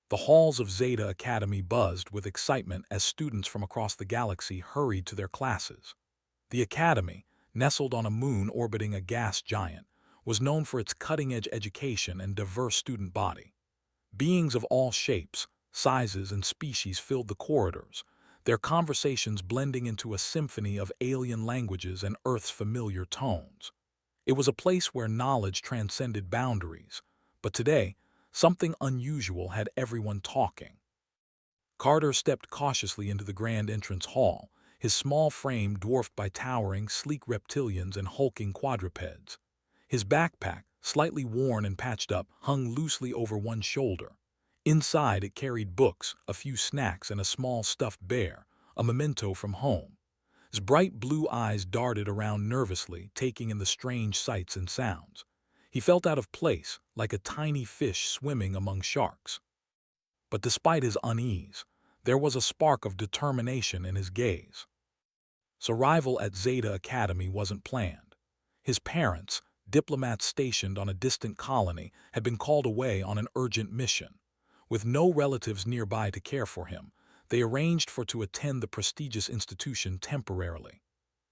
The halls of Zeta Academy buzzed with excitement as students from across the galaxy hurried to their classes. The Academy, nestled on a moon orbiting a gas giant, was known for its cutting-edge education and diverse student body. Beings of all shapes, sizes, and species filled the corridors, their conversations blending into a symphony of alien languages and Earth's familiar tones. It was a place where knowledge transcended boundaries, but today, something unusual had everyone talking. Carter stepped cautiously into the grand entrance hall, his small frame dwarfed by towering, sleek reptilians and hulking quadrupeds. His backpack, slightly worn and patched up, hung loosely over one shoulder. Inside it carried books, a few snacks, and a small stuffed bear, a memento from home. His bright blue eyes darted around nervously, taking in the strange sights and sounds. He felt out of place, like a tiny fish swimming among sharks. But despite his unease, there was a spark of determination in his gaze. His arrival at Zeta Academy wasn't planned. His parents, diplomats stationed on a distant colony, had been called away on an urgent mission. With no relatives nearby to care for him, they arranged to attend the prestigious institution temporarily.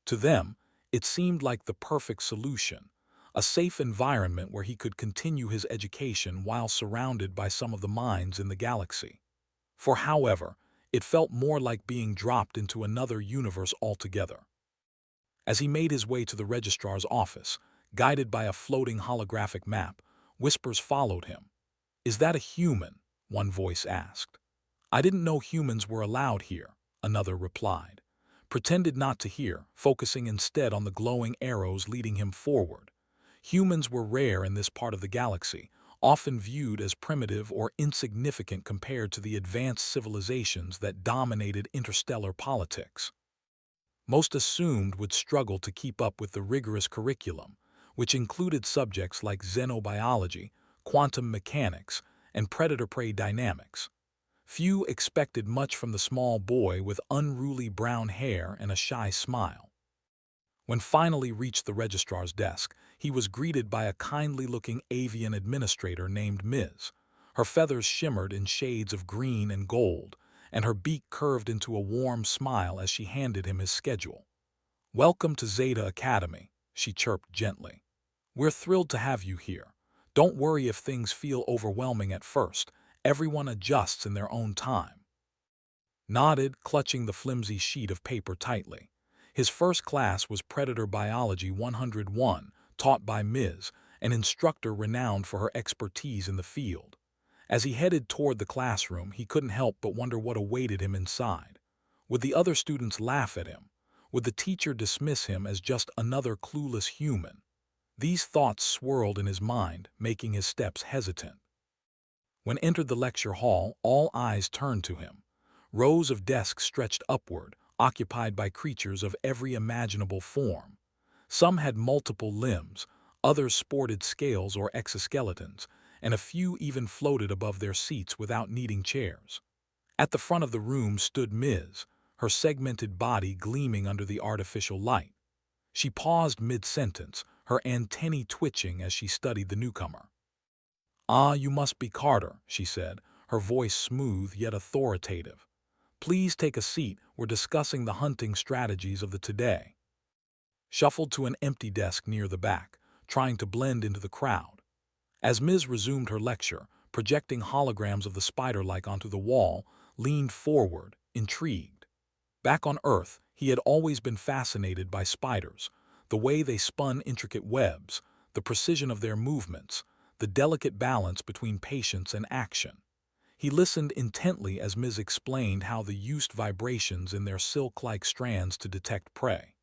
To them, it seemed like the perfect solution, a safe environment where he could continue his education while surrounded by some of the minds in the galaxy. However, it felt more like being dropped into another universe altogether. As he made his way to the registrar's office, guided by a floating holographic map, whispers followed him. "Is that a human?" one voice asked. "I didn't know humans were allowed here," another replied. Pretended not to hear, focusing instead on the glowing arrows leading him forward. Humans were rare in this part of the galaxy, often viewed as primitive or insignificant compared to the advanced civilizations that dominated interstellar politics. Most assumed would struggle to keep up with the rigorous curriculum, which included subjects like xenobiology, quantum mechanics, and predator-prey dynamics. Few expected much from the small boy with unruly brown hair and a shy smile. When finally reached the registrar's desk, he was greeted by a kindly-looking avian administrator named Ms. Her feathers shimmered in shades of green and gold, and her beak curved into a warm smile as she handed him his schedule. "Welcome to Zeta Academy," she chirped gently. "We're thrilled to have you here. Don't worry if things feel overwhelming at first. Everyone adjusts in their own time." Nodded, clutching the flimsy sheet of paper tightly. His first class was Predator Biology 101, taught by Ms., an instructor renowned for her expertise in the field. As he headed toward the classroom, he couldn't help but wonder what awaited him inside. Would the other students laugh at him? Would the teacher dismiss him as just another clueless human? These thoughts swirled in his mind, making his steps hesitant. When entered the lecture hall, all eyes turned to him. Rows of desks stretched upward, occupied by creatures of every imaginable form. Some had multiple limbs, others sported scales or exoskeletons, and a few even floated above their seats without needing chairs. At the front of the room stood Ms., her segmented body gleaming under the artificial light. She paused mid-sentence, her antennae twitching as she studied the newcomer. "Ah, you must be Carter," she said, her voice smooth yet authoritative. "Please take a seat, we're discussing the hunting strategies of the today." Shuffled to an empty desk near the back, trying to blend into the crowd. As Ms. resumed her lecture, projecting holograms of the spider-like onto the wall, leaned forward, intrigued. Back on Earth, he had always been fascinated by spiders, the way they spun intricate webs, the precision of their movements, the delicate balance between patience and action. He listened intently as Ms. explained how they used vibrations in their silk-like strands to detect prey.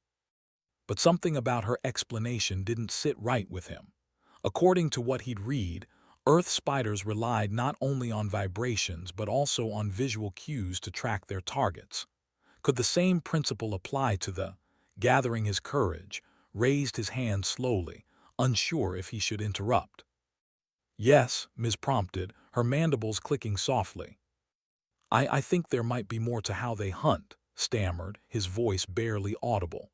But something about her explanation didn't sit right with him. According to what he'd read, Earth spiders relied not only on vibrations but also on visual cues to track their targets. Could the same principle apply to the... Gathering his courage, raised his hand slowly, unsure if he should interrupt. "Yes," Ms. prompted, her mandibles clicking softly. I think there might be more to how they hunt," stammered, his voice barely audible.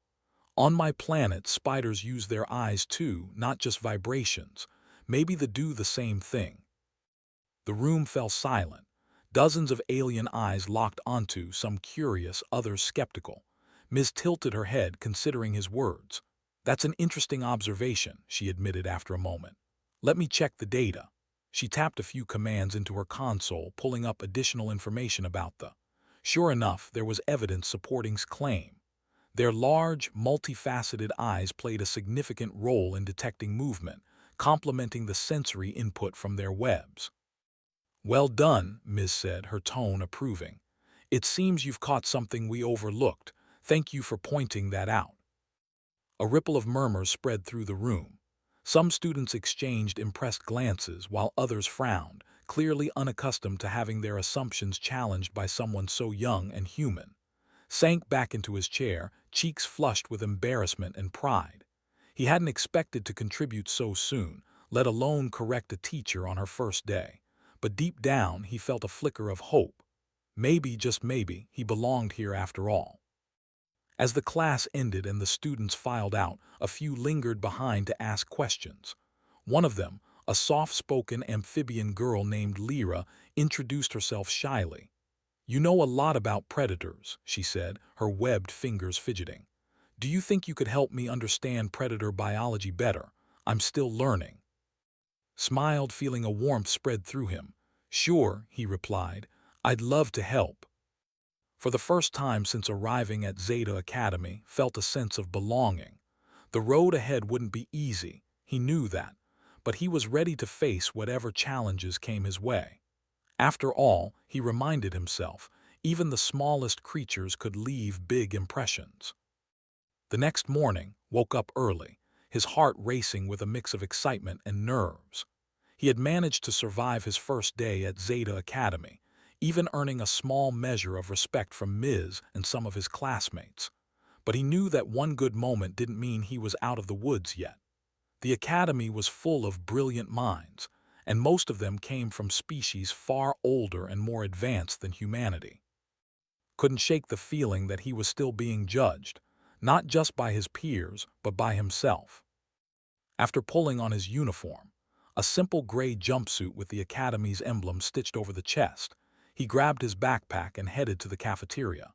"On my planet, spiders use their eyes too, not just vibrations. Maybe they do the same thing." The room fell silent. Dozens of alien eyes locked onto, some curious, others skeptical. Ms. tilted her head, considering his words. "That's an interesting observation," she admitted after a moment. "Let me check the data." She tapped a few commands into her console, pulling up additional information about the. Sure enough, there was evidence supporting his claim. Their large, multifaceted eyes played a significant role in detecting movement, complementing the sensory input from their webs. "Well done," Ms. said, her tone approving. "It seems you've caught something we overlooked. Thank you for pointing that out." A ripple of murmurs spread through the room. Some students exchanged impressed glances, while others frowned, clearly unaccustomed to having their assumptions challenged by someone so young and human. Sank back into his chair, cheeks flushed with embarrassment and pride. He hadn't expected to contribute so soon, let alone correct a teacher on her first day. But deep down, he felt a flicker of hope. Maybe, just maybe, he belonged here after all. As the class ended and the students filed out, a few lingered behind to ask questions. One of them, a soft-spoken amphibian girl named Lyra, introduced herself shyly. "You know a lot about predators," she said, her webbed fingers fidgeting. "Do you think you could help me understand predator biology better? I'm still learning." Smiled, feeling a warmth spread through him. "Sure," he replied. "I'd love to help." For the first time since arriving at Zeta Academy, felt a sense of belonging. The road ahead wouldn't be easy, he knew that, but he was ready to face whatever challenges came his way. After all, he reminded himself, even the smallest creatures could leave big impressions. The next morning, woke up early, his heart racing with a mix of excitement and nerves. He had managed to survive his first day at Zeta Academy, even earning a small measure of respect from Ms. and some of his classmates. But he knew that one good moment didn't mean he was out of the woods yet. The academy was full of brilliant minds, and most of them came from species far older and more advanced than humanity. Couldn't shake the feeling that he was still being judged, not just by his peers, but by himself. After pulling on his uniform, a simple gray jumpsuit with the academy's emblem stitched over the chest, he grabbed his backpack and headed to the cafeteria.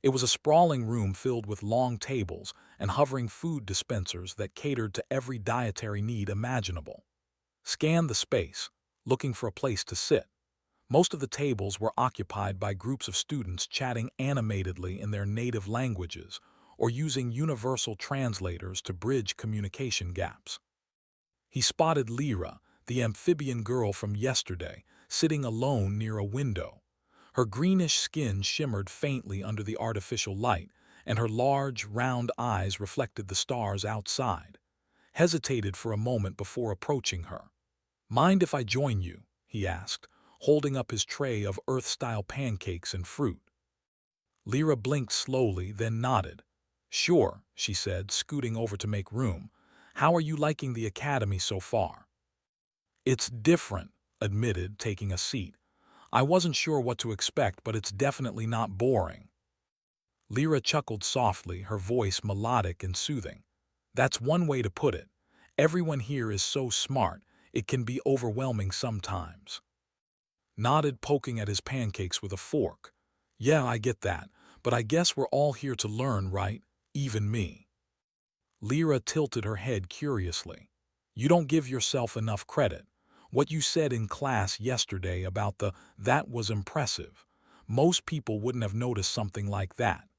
It was a sprawling room filled with long tables and hovering food dispensers that catered to every dietary need imaginable. Scanned the space, looking for a place to sit. Most of the tables were occupied by groups of students chatting animatedly in their native languages or using universal translators to bridge communication gaps. He spotted Lyra, the amphibian girl from yesterday, sitting alone near a window. Her greenish skin shimmered faintly under the artificial light, and her large, round eyes reflected the stars outside. Hesitated for a moment before approaching her. "Mind if I join you?" he asked, holding up his tray of Earth-style pancakes and fruit. Lyra blinked slowly, then nodded. "Sure," she said, scooting over to make room. "How are you liking the academy so far?" "It's different," admitted, taking a seat. "I wasn't sure what to expect, but it's definitely not boring." Lyra chuckled softly, her voice melodic and soothing. "That's one way to put it. Everyone here is so smart, it can be overwhelming sometimes." Nodded, poking at his pancakes with a fork. "Yeah, I get that, but I guess we're all here to learn, right? Even me." Lyra tilted her head curiously. "You don't give yourself enough credit. What you said in class yesterday about that was impressive. Most people wouldn't have noticed something like that."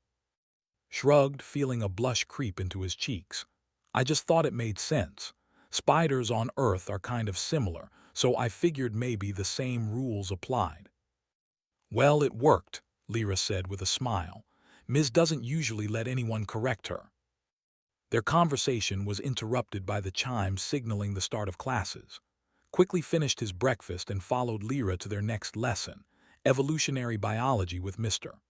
Shrugged, feeling a blush creep into his cheeks. "I just thought it made sense. Spiders on Earth are kind of similar, so I figured maybe the same rules applied." "Well, it worked," Lyra said with a smile. "Ms. doesn't usually let anyone correct her." Their conversation was interrupted by the chimes signaling the start of classes. Quickly finished his breakfast and followed Lyra to their next lesson, evolutionary biology with Mr.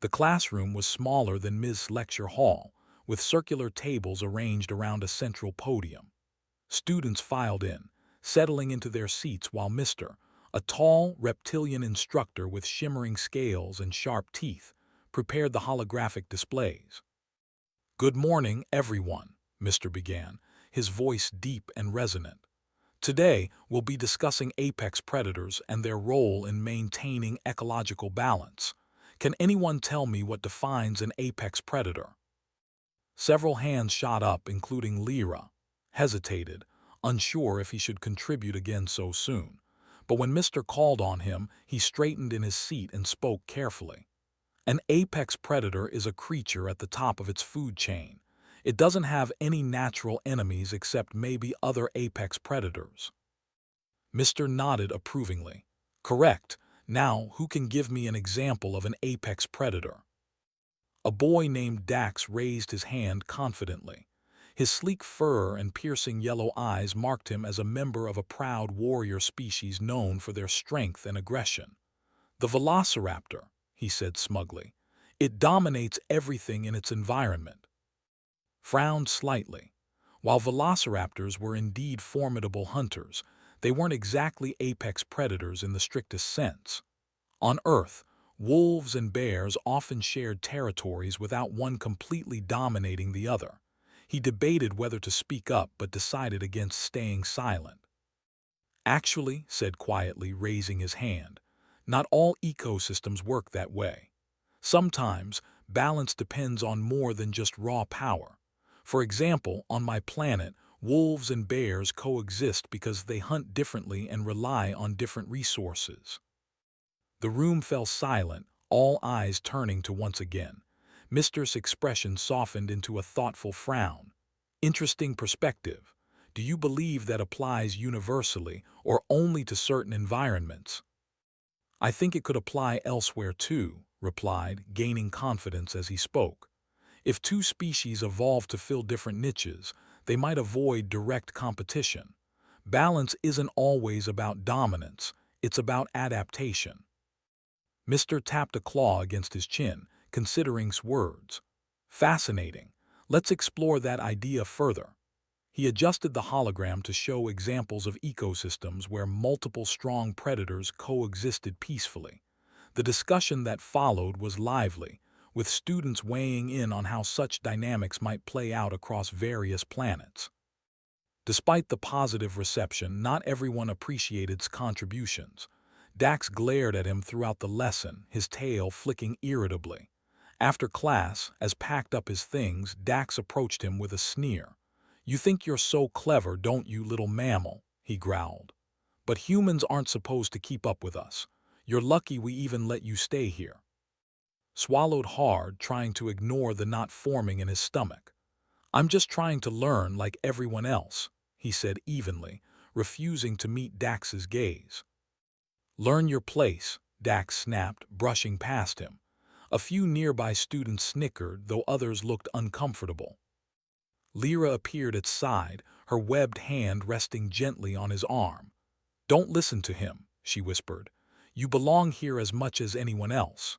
The classroom was smaller than Ms. Lecture Hall, with circular tables arranged around a central podium. Students filed in, settling into their seats while Mr., a tall, reptilian instructor with shimmering scales and sharp teeth, prepared the holographic displays. "Good morning, everyone," Mr. began, his voice deep and resonant. Today, we'll be discussing apex predators and their role in maintaining ecological balance. Can anyone tell me what defines an apex predator? Several hands shot up, including Lyra. Hesitated, unsure if he should contribute again so soon. But when Mr. called on him, he straightened in his seat and spoke carefully. An apex predator is a creature at the top of its food chain. It doesn't have any natural enemies except maybe other apex predators. Mr. nodded approvingly. Correct. Now, who can give me an example of an apex predator? A boy named Dax raised his hand confidently. His sleek fur and piercing yellow eyes marked him as a member of a proud warrior species known for their strength and aggression. The velociraptor, he said smugly. It dominates everything in its environment. Frowned slightly. While velociraptors were indeed formidable hunters, they weren't exactly apex predators in the strictest sense. On Earth, wolves and bears often shared territories without one completely dominating the other. He debated whether to speak up but decided against staying silent. Actually, said quietly, raising his hand, not all ecosystems work that way. Sometimes, balance depends on more than just raw power. For example, on my planet, wolves and bears coexist because they hunt differently and rely on different resources. The room fell silent, all eyes turning to once again. Mister's expression softened into a thoughtful frown. Interesting perspective. Do you believe that applies universally or only to certain environments? I think it could apply elsewhere too, replied, gaining confidence as he spoke. If two species evolve to fill different niches, they might avoid direct competition. Balance isn't always about dominance, it's about adaptation. Mr. tapped a claw against his chin, considering words. Fascinating. Let's explore that idea further. He adjusted the hologram to show examples of ecosystems where multiple strong predators coexisted peacefully. The discussion that followed was lively, with students weighing in on how such dynamics might play out across various planets. Despite the positive reception, not everyone appreciated his contributions. Dax glared at him throughout the lesson, his tail flicking irritably. After class, as packed up his things, Dax approached him with a sneer. "You think you're so clever, don't you, little mammal?" he growled. "But humans aren't supposed to keep up with us. You're lucky we even let you stay here." Swallowed hard, trying to ignore the knot forming in his stomach. "I'm just trying to learn like everyone else," he said evenly, refusing to meet Dax's gaze. "Learn your place," Dax snapped, brushing past him. A few nearby students snickered, though others looked uncomfortable. Lyra appeared at his side, her webbed hand resting gently on his arm. "Don't listen to him," she whispered. "You belong here as much as anyone else."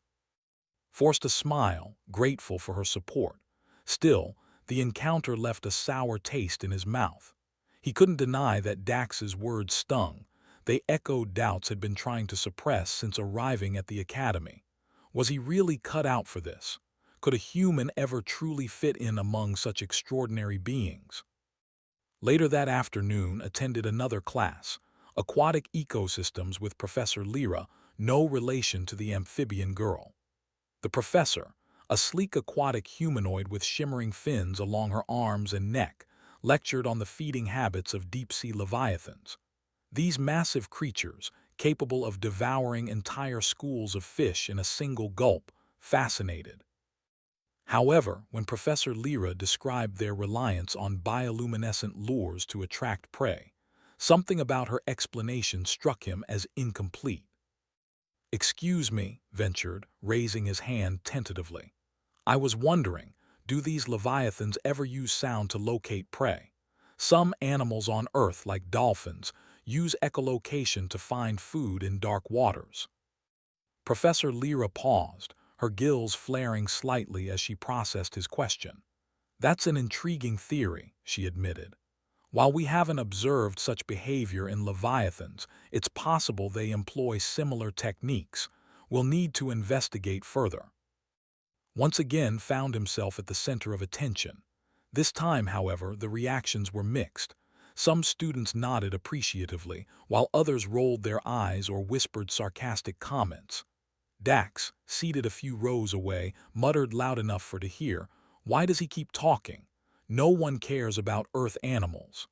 Forced a smile, grateful for her support. Still, the encounter left a sour taste in his mouth. He couldn't deny that Dax's words stung. They echoed doubts he'd been trying to suppress since arriving at the academy. Was he really cut out for this? Could a human ever truly fit in among such extraordinary beings? Later that afternoon attended another class, Aquatic Ecosystems with Professor Lyra, no relation to the amphibian girl. The professor, a sleek aquatic humanoid with shimmering fins along her arms and neck, lectured on the feeding habits of deep-sea leviathans. These massive creatures, capable of devouring entire schools of fish in a single gulp, fascinated. However, when Professor Lyra described their reliance on bioluminescent lures to attract prey, something about her explanation struck him as incomplete. "Excuse me," ventured, raising his hand tentatively. "I was wondering, do these leviathans ever use sound to locate prey? Some animals on Earth, like dolphins, use echolocation to find food in dark waters." Professor Lyra paused, her gills flaring slightly as she processed his question. "That's an intriguing theory," she admitted. "While we haven't observed such behavior in leviathans, it's possible they employ similar techniques. We'll need to investigate further." Once again found himself at the center of attention. This time, however, the reactions were mixed. Some students nodded appreciatively, while others rolled their eyes or whispered sarcastic comments. Dax, seated a few rows away, muttered loud enough for to hear, "Why does he keep talking? No one cares about Earth animals."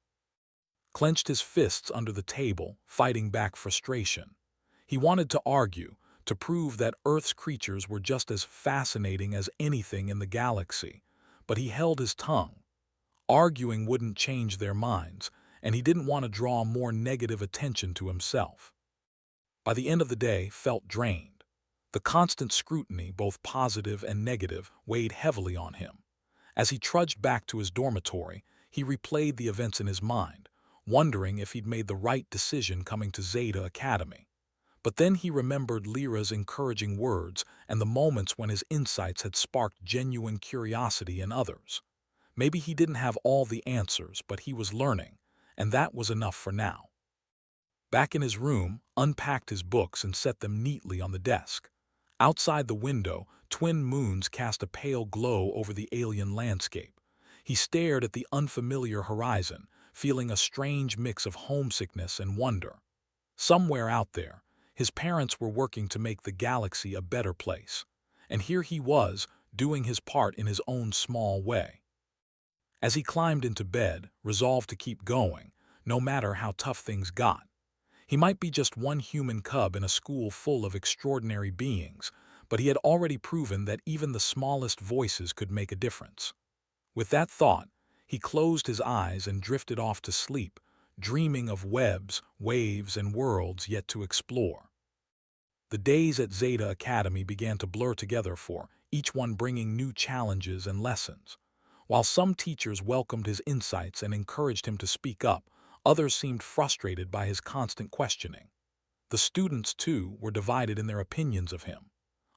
Clenched his fists under the table, fighting back frustration. He wanted to argue, to prove that Earth's creatures were just as fascinating as anything in the galaxy, but he held his tongue. Arguing wouldn't change their minds, and he didn't want to draw more negative attention to himself. By the end of the day, felt drained. The constant scrutiny, both positive and negative, weighed heavily on him. As he trudged back to his dormitory, he replayed the events in his mind, wondering if he'd made the right decision coming to Zeta Academy. But then he remembered Lyra's encouraging words and the moments when his insights had sparked genuine curiosity in others. Maybe he didn't have all the answers, but he was learning, and that was enough for now. Back in his room, unpacked his books and set them neatly on the desk. Outside the window, twin moons cast a pale glow over the alien landscape. He stared at the unfamiliar horizon, feeling a strange mix of homesickness and wonder. Somewhere out there, his parents were working to make the galaxy a better place, and here he was, doing his part in his own small way. As he climbed into bed, resolved to keep going, no matter how tough things got. He might be just one human cub in a school full of extraordinary beings, but he had already proven that even the smallest voices could make a difference. With that thought, he closed his eyes and drifted off to sleep, dreaming of webs, waves, and worlds yet to explore. The days at Zeta Academy began to blur together each one bringing new challenges and lessons. While some teachers welcomed his insights and encouraged him to speak up, others seemed frustrated by his constant questioning. The students, too, were divided in their opinions of him.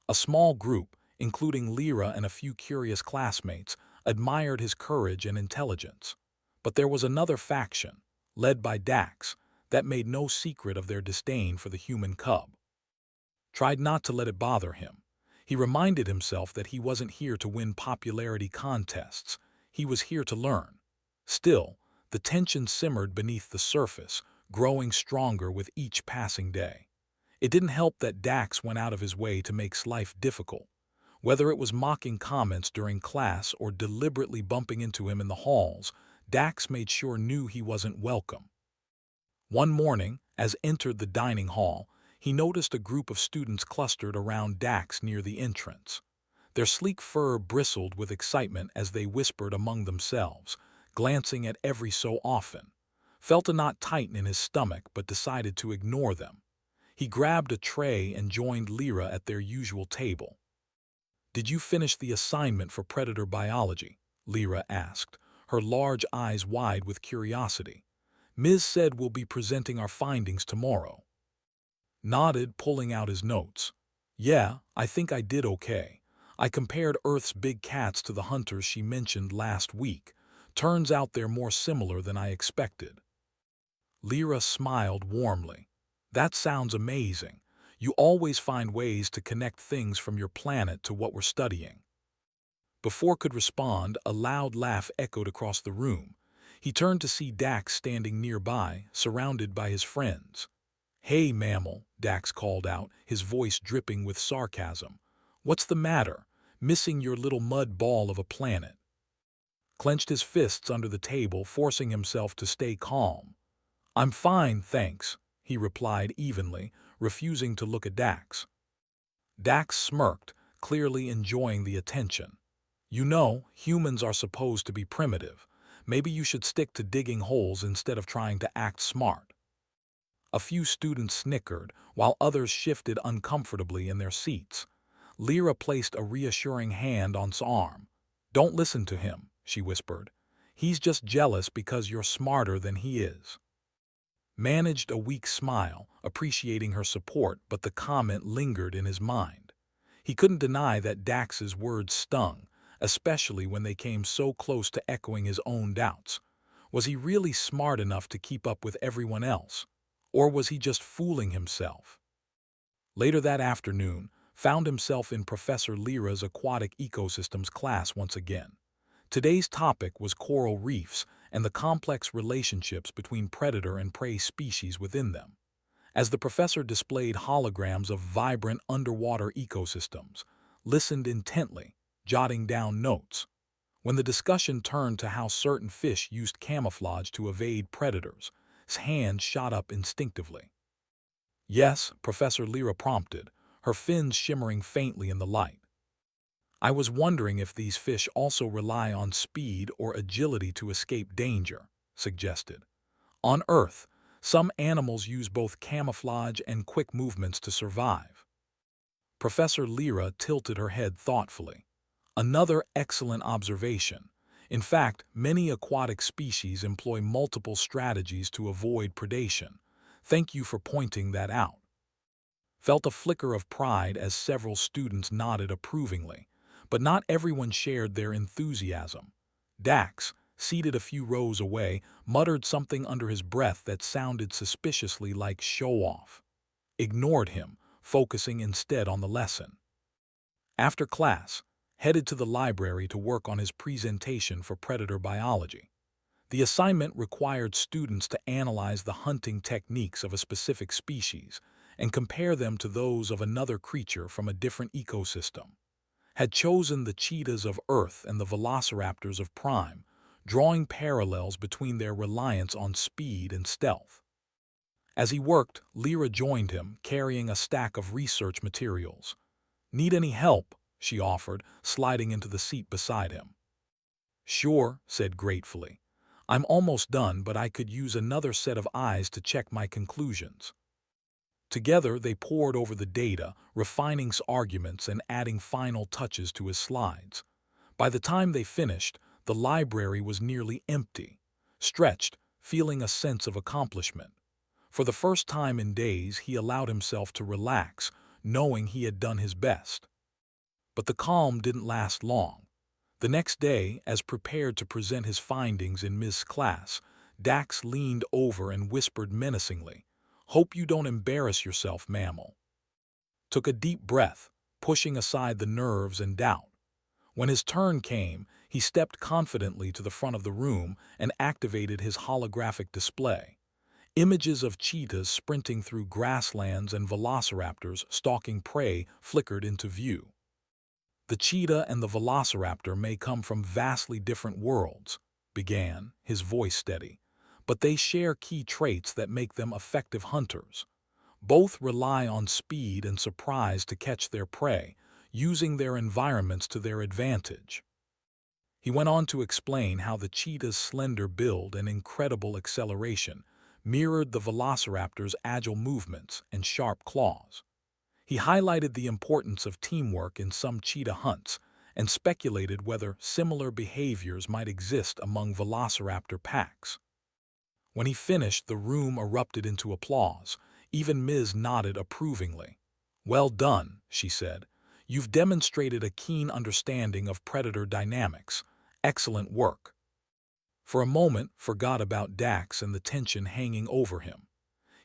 A small group, including Lyra and a few curious classmates, admired his courage and intelligence. But there was another faction, led by Dax, that made no secret of their disdain for the human cub. Tried not to let it bother him. He reminded himself that he wasn't here to win popularity contests. He was here to learn. Still, the tension simmered beneath the surface, growing stronger with each passing day. It didn't help that Dax went out of his way to make life difficult. Whether it was mocking comments during class or deliberately bumping into him in the halls, Dax made sure he wasn't welcome. One morning, as entered the dining hall, he noticed a group of students clustered around Dax near the entrance. Their sleek fur bristled with excitement as they whispered among themselves, glancing at every so often. Felt a knot tighten in his stomach but decided to ignore them. He grabbed a tray and joined Lyra at their usual table. "Did you finish the assignment for predator biology?" Lyra asked, her large eyes wide with curiosity. "Ms. said we'll be presenting our findings tomorrow." Nodded, pulling out his notes. "Yeah, I think I did okay. I compared Earth's big cats to the hunters she mentioned last week. Turns out they're more similar than I expected." Lyra smiled warmly. "That sounds amazing. You always find ways to connect things from your planet to what we're studying." Before could respond, a loud laugh echoed across the room. He turned to see Dax standing nearby, surrounded by his friends. "Hey, mammal," Dax called out, his voice dripping with sarcasm. "What's the matter? Missing your little mud ball of a planet?" Clenched his fists under the table, forcing himself to stay calm. "I'm fine, thanks," he replied evenly, refusing to look at Dax. Dax smirked, clearly enjoying the attention. "You know, humans are supposed to be primitive. Maybe you should stick to digging holes instead of trying to act smart." A few students snickered, while others shifted uncomfortably in their seats. Lyra placed a reassuring hand on his arm. "Don't listen to him," she whispered. "He's just jealous because you're smarter than he is." Managed a weak smile, appreciating her support, but the comment lingered in his mind. He couldn't deny that Dax's words stung, especially when they came so close to echoing his own doubts. Was he really smart enough to keep up with everyone else? Or was he just fooling himself? Later that afternoon, found himself in Professor Lyra's aquatic ecosystems class once again. Today's topic was coral reefs, and the complex relationships between predator and prey species within them. As the professor displayed holograms of vibrant underwater ecosystems, listened intently, jotting down notes. When the discussion turned to how certain fish used camouflage to evade predators, his hand shot up instinctively. Yes, Professor Lyra prompted, her fins shimmering faintly in the light. I was wondering if these fish also rely on speed or agility to escape danger, suggested. On Earth, some animals use both camouflage and quick movements to survive. Professor Lyra tilted her head thoughtfully. Another excellent observation. In fact, many aquatic species employ multiple strategies to avoid predation. Thank you for pointing that out. Felt a flicker of pride as several students nodded approvingly, but not everyone shared their enthusiasm. Dax, seated a few rows away, muttered something under his breath that sounded suspiciously like show-off. Ignored him, focusing instead on the lesson. After class, headed to the library to work on his presentation for predator biology. The assignment required students to analyze the hunting techniques of a specific species and compare them to those of another creature from a different ecosystem. Had chosen the cheetahs of Earth and the velociraptors of Prime, drawing parallels between their reliance on speed and stealth. As he worked, Lyra joined him, carrying a stack of research materials. "Need any help?" she offered, sliding into the seat beside him. "Sure," said gratefully. "I'm almost done, but I could use another set of eyes to check my conclusions." Together, they pored over the data, refining his arguments and adding final touches to his slides. By the time they finished, the library was nearly empty. Stretched, feeling a sense of accomplishment. For the first time in days, he allowed himself to relax, knowing he had done his best. But the calm didn't last long. The next day, as prepared to present his findings in Ms. class, Dax leaned over and whispered menacingly, "Hope you don't embarrass yourself, mammal." Took a deep breath, pushing aside the nerves and doubt. When his turn came, he stepped confidently to the front of the room and activated his holographic display. Images of cheetahs sprinting through grasslands and velociraptors stalking prey flickered into view. "The cheetah and the velociraptor may come from vastly different worlds," began, his voice steady, "but they share key traits that make them effective hunters. Both rely on speed and surprise to catch their prey, using their environments to their advantage." He went on to explain how the cheetah's slender build and incredible acceleration mirrored the velociraptor's agile movements and sharp claws. He highlighted the importance of teamwork in some cheetah hunts and speculated whether similar behaviors might exist among velociraptor packs. When he finished, the room erupted into applause. Even Ms. nodded approvingly. "Well done," she said. "You've demonstrated a keen understanding of predator dynamics. Excellent work." For a moment, forgot about Dax and the tension hanging over him.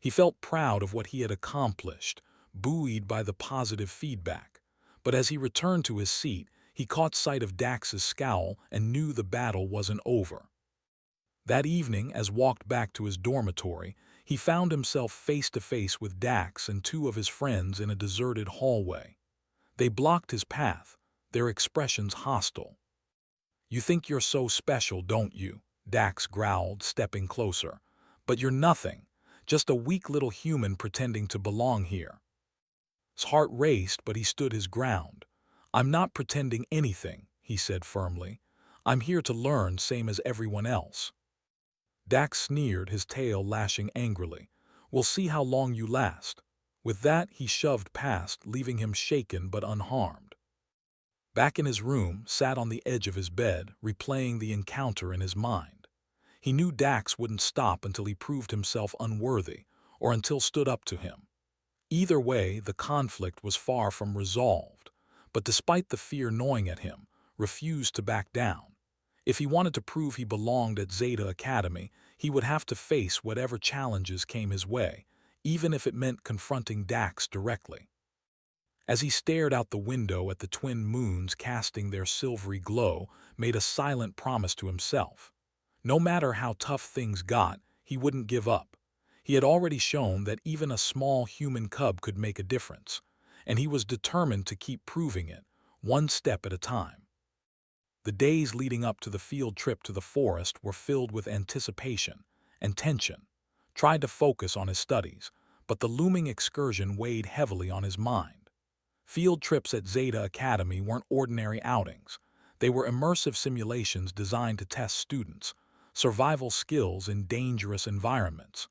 He felt proud of what he had accomplished, buoyed by the positive feedback. But as he returned to his seat, he caught sight of Dax's scowl and knew the battle wasn't over. That evening, as walked back to his dormitory, he found himself face to face with Dax and two of his friends in a deserted hallway. They blocked his path, their expressions hostile. "You think you're so special, don't you?" Dax growled, stepping closer. "But you're nothing, just a weak little human pretending to belong here." His heart raced, but he stood his ground. "I'm not pretending anything," he said firmly. "I'm here to learn, same as everyone else." Dax sneered, his tail lashing angrily. "We'll see how long you last." With that, he shoved past, leaving him shaken but unharmed. Back in his room, sat on the edge of his bed, replaying the encounter in his mind. He knew Dax wouldn't stop until he proved himself unworthy, or until stood up to him. Either way, the conflict was far from resolved, but despite the fear gnawing at him, refused to back down. If he wanted to prove he belonged at Zeta Academy, he would have to face whatever challenges came his way, even if it meant confronting Dax directly. As he stared out the window at the twin moons casting their silvery glow, made a silent promise to himself. No matter how tough things got, he wouldn't give up. He had already shown that even a small human cub could make a difference, and he was determined to keep proving it, one step at a time. The days leading up to the field trip to the forest were filled with anticipation and tension. Tried to focus on his studies, but the looming excursion weighed heavily on his mind. Field trips at Zeta Academy weren't ordinary outings. They were immersive simulations designed to test students' survival skills in dangerous environments.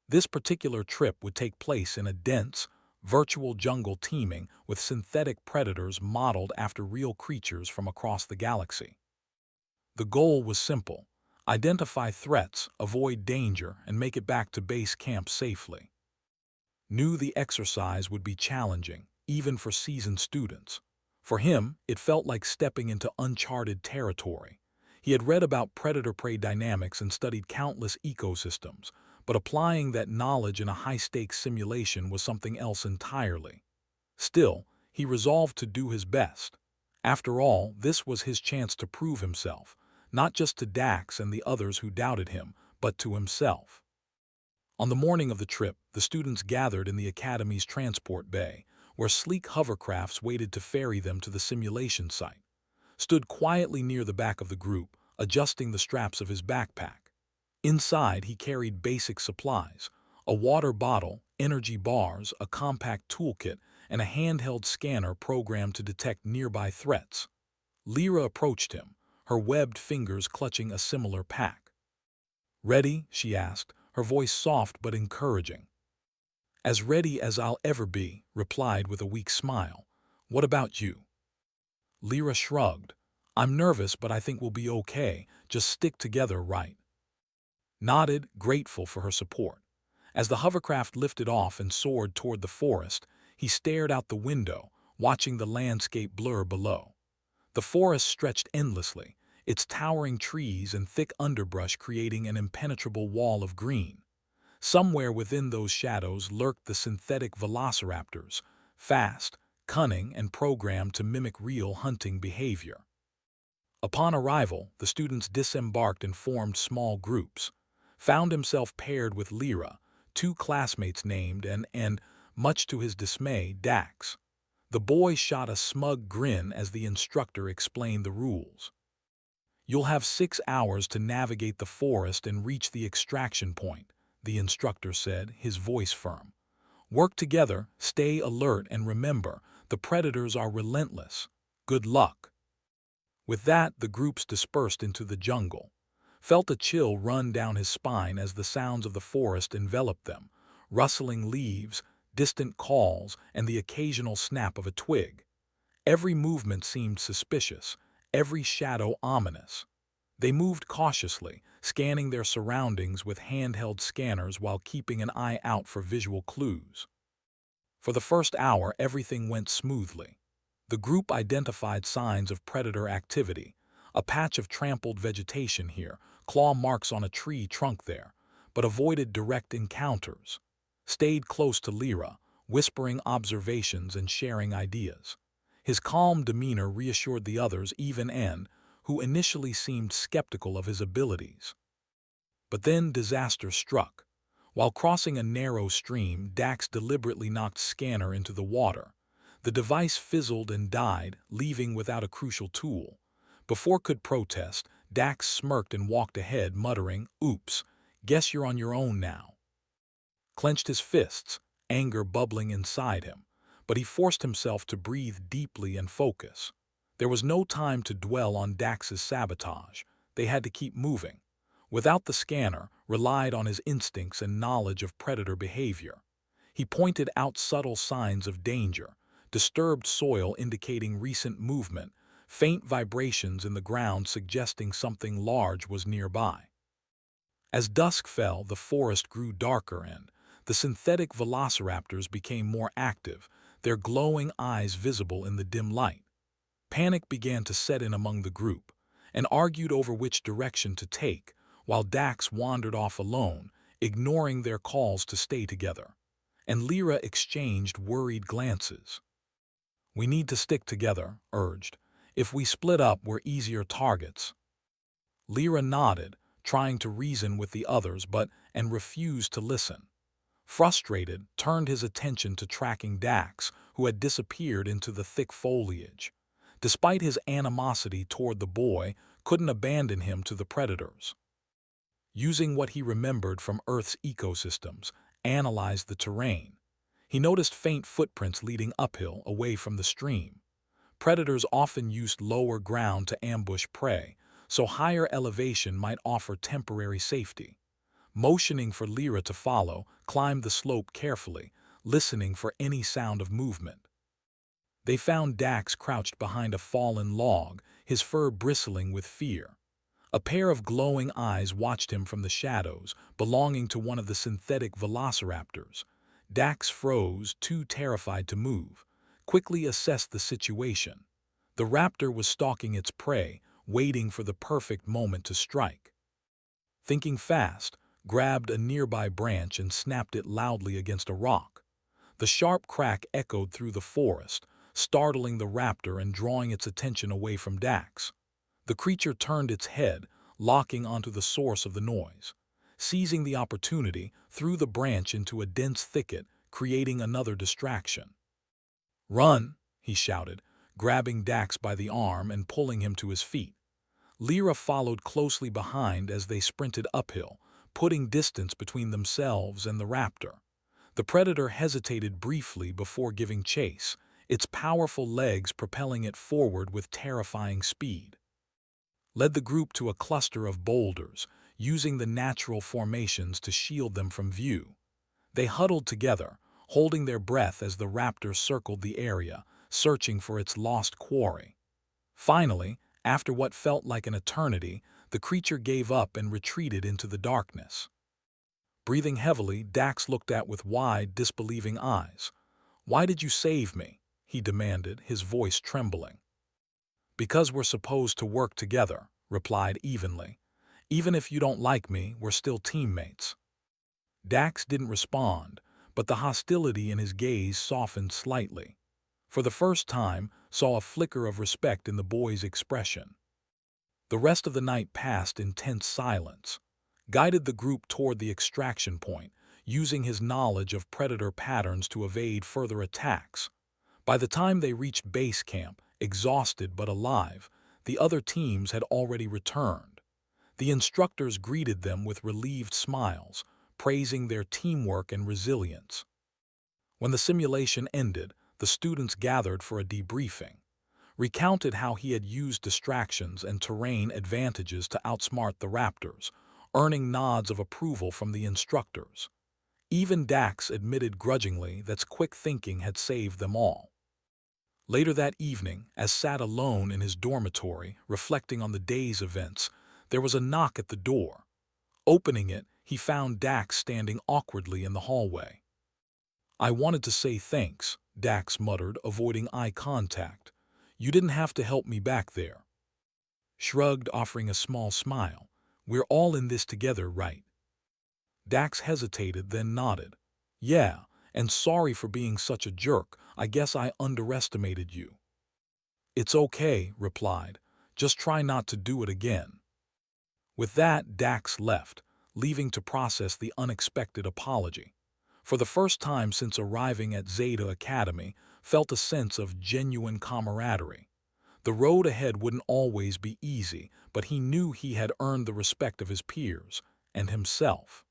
This particular trip would take place in a dense, virtual jungle teeming with synthetic predators modeled after real creatures from across the galaxy. The goal was simple: identify threats, avoid danger, and make it back to base camp safely. Knew the exercise would be challenging, even for seasoned students. For him, it felt like stepping into uncharted territory. He had read about predator-prey dynamics and studied countless ecosystems, but applying that knowledge in a high-stakes simulation was something else entirely. Still, he resolved to do his best. After all, this was his chance to prove himself, not just to Dax and the others who doubted him, but to himself. On the morning of the trip, the students gathered in the Academy's transport bay, where sleek hovercrafts waited to ferry them to the simulation site. Stood quietly near the back of the group, adjusting the straps of his backpack. Inside, he carried basic supplies: a water bottle, energy bars, a compact toolkit, and a handheld scanner programmed to detect nearby threats. Lyra approached him, her webbed fingers clutching a similar pack. "Ready?" she asked, her voice soft but encouraging. "As ready as I'll ever be," replied with a weak smile. "What about you?" Lyra shrugged. "I'm nervous, but I think we'll be okay. Just stick together, right?" Nodded, grateful for her support. As the hovercraft lifted off and soared toward the forest, he stared out the window, watching the landscape blur below. The forest stretched endlessly, its towering trees and thick underbrush creating an impenetrable wall of green. Somewhere within those shadows lurked the synthetic velociraptors, fast, cunning, and programmed to mimic real hunting behavior. Upon arrival, the students disembarked and formed small groups. Found himself paired with Lyra, two classmates named and, much to his dismay, Dax. The boy shot a smug grin as the instructor explained the rules. "You'll have 6 hours to navigate the forest and reach the extraction point," the instructor said, his voice firm. "Work together, stay alert, and remember, the predators are relentless. Good luck." With that, the groups dispersed into the jungle. Felt a chill run down his spine as the sounds of the forest enveloped them: rustling leaves, distant calls, and the occasional snap of a twig. Every movement seemed suspicious, every shadow ominous. They moved cautiously, scanning their surroundings with handheld scanners while keeping an eye out for visual clues. For the first hour, everything went smoothly. The group identified signs of predator activity: a patch of trampled vegetation here, claw marks on a tree trunk there, but avoided direct encounters. Stayed close to Lyra, whispering observations and sharing ideas. His calm demeanor reassured the others, even N, who initially seemed skeptical of his abilities. But then disaster struck. While crossing a narrow stream, Dax deliberately knocked Scanner into the water. The device fizzled and died, leaving without a crucial tool. Before could protest, Dax smirked and walked ahead, muttering, "Oops, guess you're on your own now." Clenched his fists, anger bubbling inside him, but he forced himself to breathe deeply and focus. There was no time to dwell on Dax's sabotage. They had to keep moving. Without the scanner, relied on his instincts and knowledge of predator behavior. He pointed out subtle signs of danger: disturbed soil indicating recent movement, faint vibrations in the ground suggesting something large was nearby. As dusk fell, the forest grew darker and the synthetic velociraptors became more active, their glowing eyes visible in the dim light. Panic began to set in among the group, and argued over which direction to take, while Dax wandered off alone, ignoring their calls to stay together. And Lyra exchanged worried glances. "We need to stick together," urged. "If we split up, we're easier targets." Lyra nodded, trying to reason with the others and refused to listen. Frustrated, turned his attention to tracking Dax, who had disappeared into the thick foliage. Despite his animosity toward the boy, couldn't abandon him to the predators. Using what he remembered from Earth's ecosystems, analyzed the terrain. He noticed faint footprints leading uphill away from the stream. Predators often used lower ground to ambush prey, so higher elevation might offer temporary safety. Motioning for Lyra to follow, climbed the slope carefully, listening for any sound of movement. They found Dax crouched behind a fallen log, his fur bristling with fear. A pair of glowing eyes watched him from the shadows, belonging to one of the synthetic velociraptors. Dax froze, too terrified to move, quickly assessed the situation. The raptor was stalking its prey, waiting for the perfect moment to strike. Thinking fast, grabbed a nearby branch and snapped it loudly against a rock. The sharp crack echoed through the forest, startling the raptor and drawing its attention away from Dax. The creature turned its head, locking onto the source of the noise. Seizing the opportunity, threw the branch into a dense thicket, creating another distraction. "Run!" he shouted, grabbing Dax by the arm and pulling him to his feet. Lyra followed closely behind as they sprinted uphill, putting distance between themselves and the raptor. The predator hesitated briefly before giving chase, its powerful legs propelling it forward with terrifying speed. Led the group to a cluster of boulders, using the natural formations to shield them from view. They huddled together, holding their breath as the raptor circled the area, searching for its lost quarry. Finally, after what felt like an eternity, the creature gave up and retreated into the darkness. Breathing heavily, Dax looked at with wide, disbelieving eyes. "Why did you save me?" he demanded, his voice trembling. "Because we're supposed to work together," replied evenly. "Even if you don't like me, we're still teammates." Dax didn't respond, but the hostility in his gaze softened slightly. For the first time, saw a flicker of respect in the boy's expression. The rest of the night passed in tense silence. Guided the group toward the extraction point, using his knowledge of predator patterns to evade further attacks. By the time they reached base camp, exhausted but alive, the other teams had already returned. The instructors greeted them with relieved smiles, praising their teamwork and resilience. When the simulation ended, the students gathered for a debriefing. Recounted how he had used distractions and terrain advantages to outsmart the raptors, earning nods of approval from the instructors. Even Dax admitted grudgingly that quick thinking had saved them all. Later that evening, as sat alone in his dormitory, reflecting on the day's events, there was a knock at the door. Opening it, he found Dax standing awkwardly in the hallway. "I wanted to say thanks," Dax muttered, avoiding eye contact. "You didn't have to help me back there." Shrugged, offering a small smile. "We're all in this together, right?" Dax hesitated, then nodded. "Yeah, and sorry for being such a jerk. I guess I underestimated you." "It's okay," replied. "Just try not to do it again." With that, Dax left, leaving to process the unexpected apology. For the first time since arriving at Zeta Academy, felt a sense of genuine camaraderie. The road ahead wouldn't always be easy, but he knew he had earned the respect of his peers and himself.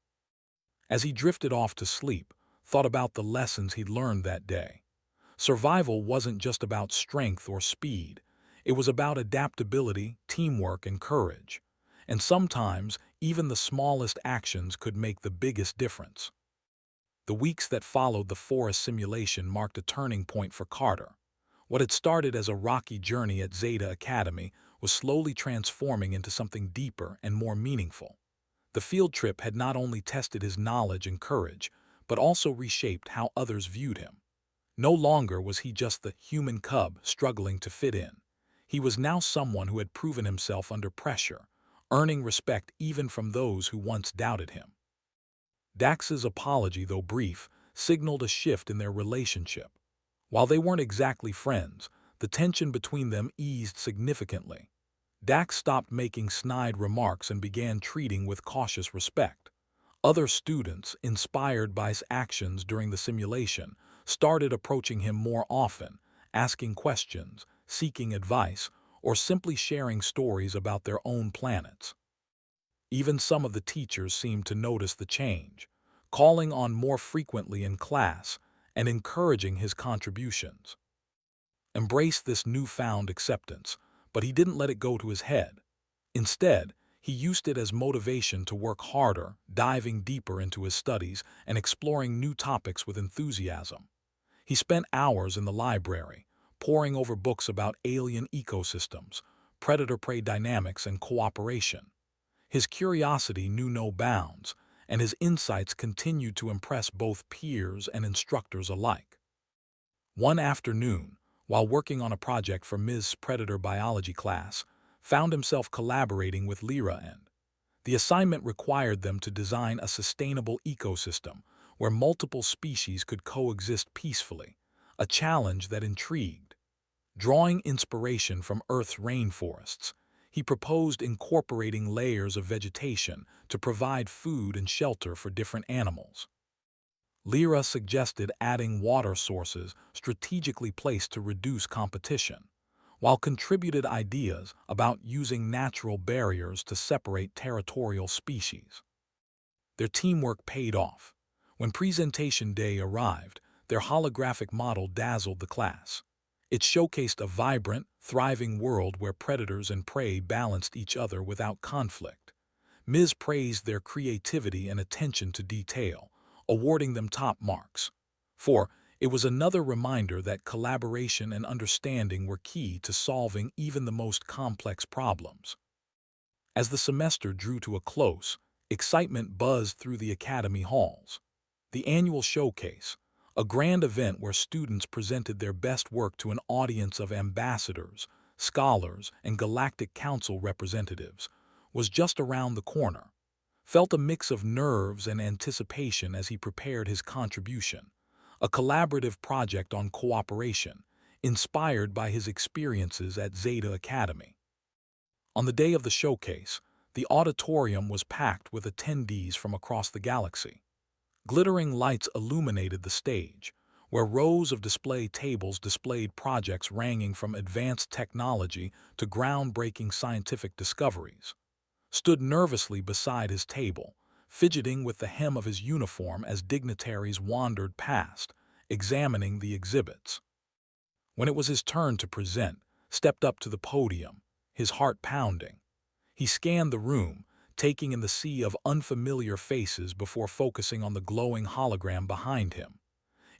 As he drifted off to sleep, thought about the lessons he'd learned that day. Survival wasn't just about strength or speed. It was about adaptability, teamwork, and courage. And sometimes, even the smallest actions could make the biggest difference. The weeks that followed the forest simulation marked a turning point for Carter. What had started as a rocky journey at Zeta Academy was slowly transforming into something deeper and more meaningful. The field trip had not only tested his knowledge and courage, but also reshaped how others viewed him. No longer was he just the human cub struggling to fit in. He was now someone who had proven himself under pressure, earning respect even from those who once doubted him. Dax's apology, though brief, signaled a shift in their relationship. While they weren't exactly friends, the tension between them eased significantly. Dax stopped making snide remarks and began treating with cautious respect. Other students, inspired by his actions during the simulation, started approaching him more often, asking questions, seeking advice, or simply sharing stories about their own planets. Even some of the teachers seemed to notice the change, calling on more frequently in class and encouraging his contributions. Embraced this newfound acceptance, but he didn't let it go to his head. Instead, he used it as motivation to work harder, diving deeper into his studies and exploring new topics with enthusiasm. He spent hours in the library, poring over books about alien ecosystems, predator-prey dynamics, and cooperation. His curiosity knew no bounds, and his insights continued to impress both peers and instructors alike. One afternoon, while working on a project for Ms. Predator biology class, found himself collaborating with Lyra, and the assignment required them to design a sustainable ecosystem where multiple species could coexist peacefully, a challenge that intrigued. Drawing inspiration from Earth's rainforests, he proposed incorporating layers of vegetation to provide food and shelter for different animals. Lyra suggested adding water sources strategically placed to reduce competition, while contributed ideas about using natural barriers to separate territorial species. Their teamwork paid off. When presentation day arrived, their holographic model dazzled the class. It showcased a vibrant, thriving world where predators and prey balanced each other without conflict. Ms. praised their creativity and attention to detail, awarding them top marks. For it was another reminder that collaboration and understanding were key to solving even the most complex problems. As the semester drew to a close, excitement buzzed through the academy halls. The annual showcase, a grand event where students presented their best work to an audience of ambassadors, scholars, and Galactic Council representatives, was just around the corner. Felt a mix of nerves and anticipation as he prepared his contribution, a collaborative project on cooperation, inspired by his experiences at Zeta Academy. On the day of the showcase, the auditorium was packed with attendees from across the galaxy. Glittering lights illuminated the stage, where rows of display tables displayed projects ranging from advanced technology to groundbreaking scientific discoveries. Stood nervously beside his table, fidgeting with the hem of his uniform as dignitaries wandered past, examining the exhibits. When it was his turn to present, stepped up to the podium, his heart pounding. He scanned the room, taking in the sea of unfamiliar faces before focusing on the glowing hologram behind him.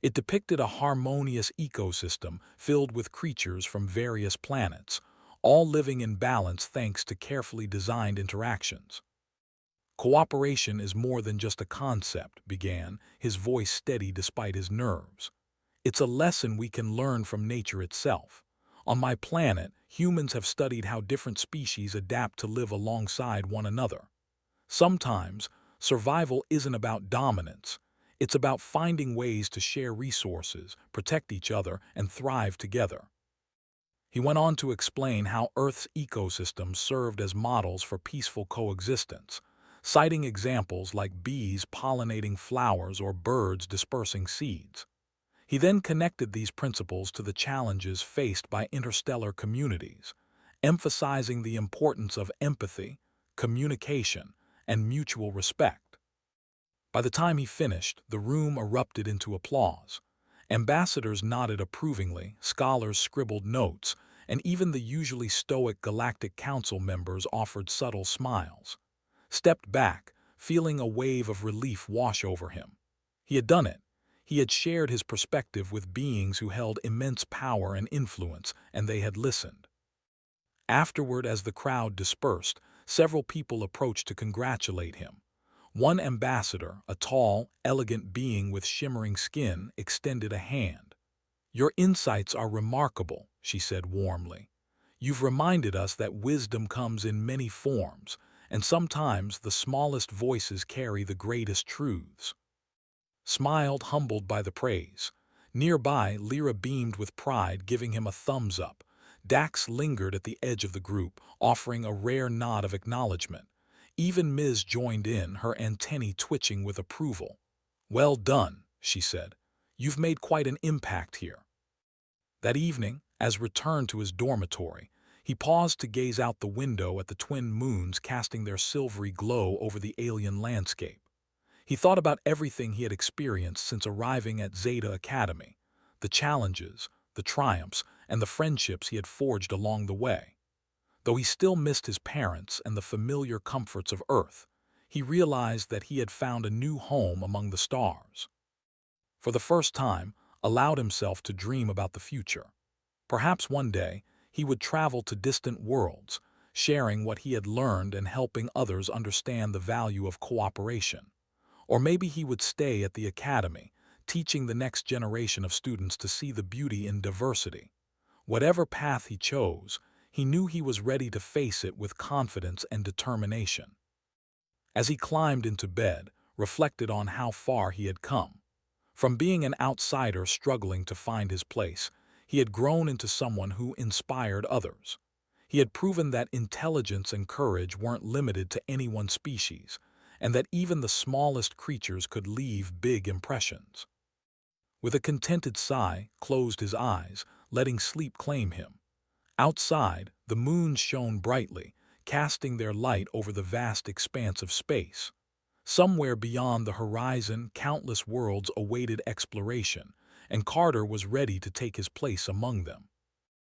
It depicted a harmonious ecosystem filled with creatures from various planets, all living in balance thanks to carefully designed interactions. Cooperation is more than just a concept, began, his voice steady despite his nerves. It's a lesson we can learn from nature itself. On my planet, humans have studied how different species adapt to live alongside one another. Sometimes, survival isn't about dominance. It's about finding ways to share resources, protect each other, and thrive together. He went on to explain how Earth's ecosystems served as models for peaceful coexistence, citing examples like bees pollinating flowers or birds dispersing seeds. He then connected these principles to the challenges faced by interstellar communities, emphasizing the importance of empathy, communication, and mutual respect. By the time he finished, the room erupted into applause. Ambassadors nodded approvingly, scholars scribbled notes, and even the usually stoic Galactic Council members offered subtle smiles. Stepped back, feeling a wave of relief wash over him. He had done it. He had shared his perspective with beings who held immense power and influence, and they had listened. Afterward, as the crowd dispersed, several people approached to congratulate him. One ambassador, a tall, elegant being with shimmering skin, extended a hand. "Your insights are remarkable," she said warmly. "You've reminded us that wisdom comes in many forms, and sometimes the smallest voices carry the greatest truths." Smiled, humbled by the praise. Nearby, Lyra beamed with pride, giving him a thumbs up. Dax lingered at the edge of the group, offering a rare nod of acknowledgement. Even Ms. joined in, her antennae twitching with approval. "Well done," she said. "You've made quite an impact here." That evening, as returned to his dormitory, he paused to gaze out the window at the twin moons casting their silvery glow over the alien landscape. He thought about everything he had experienced since arriving at Zeta Academy, the challenges, the triumphs, and the friendships he had forged along the way. Though he still missed his parents and the familiar comforts of Earth, he realized that he had found a new home among the stars. For the first time, allowed himself to dream about the future. Perhaps one day, he would travel to distant worlds, sharing what he had learned and helping others understand the value of cooperation. Or maybe he would stay at the academy, teaching the next generation of students to see the beauty in diversity. Whatever path he chose, he knew he was ready to face it with confidence and determination. As he climbed into bed, reflected on how far he had come. From being an outsider struggling to find his place, he had grown into someone who inspired others. He had proven that intelligence and courage weren't limited to any one species, and that even the smallest creatures could leave big impressions. With a contented sigh, closed his eyes, letting sleep claim him. Outside, the moons shone brightly, casting their light over the vast expanse of space. Somewhere beyond the horizon, countless worlds awaited exploration, and Carter was ready to take his place among them.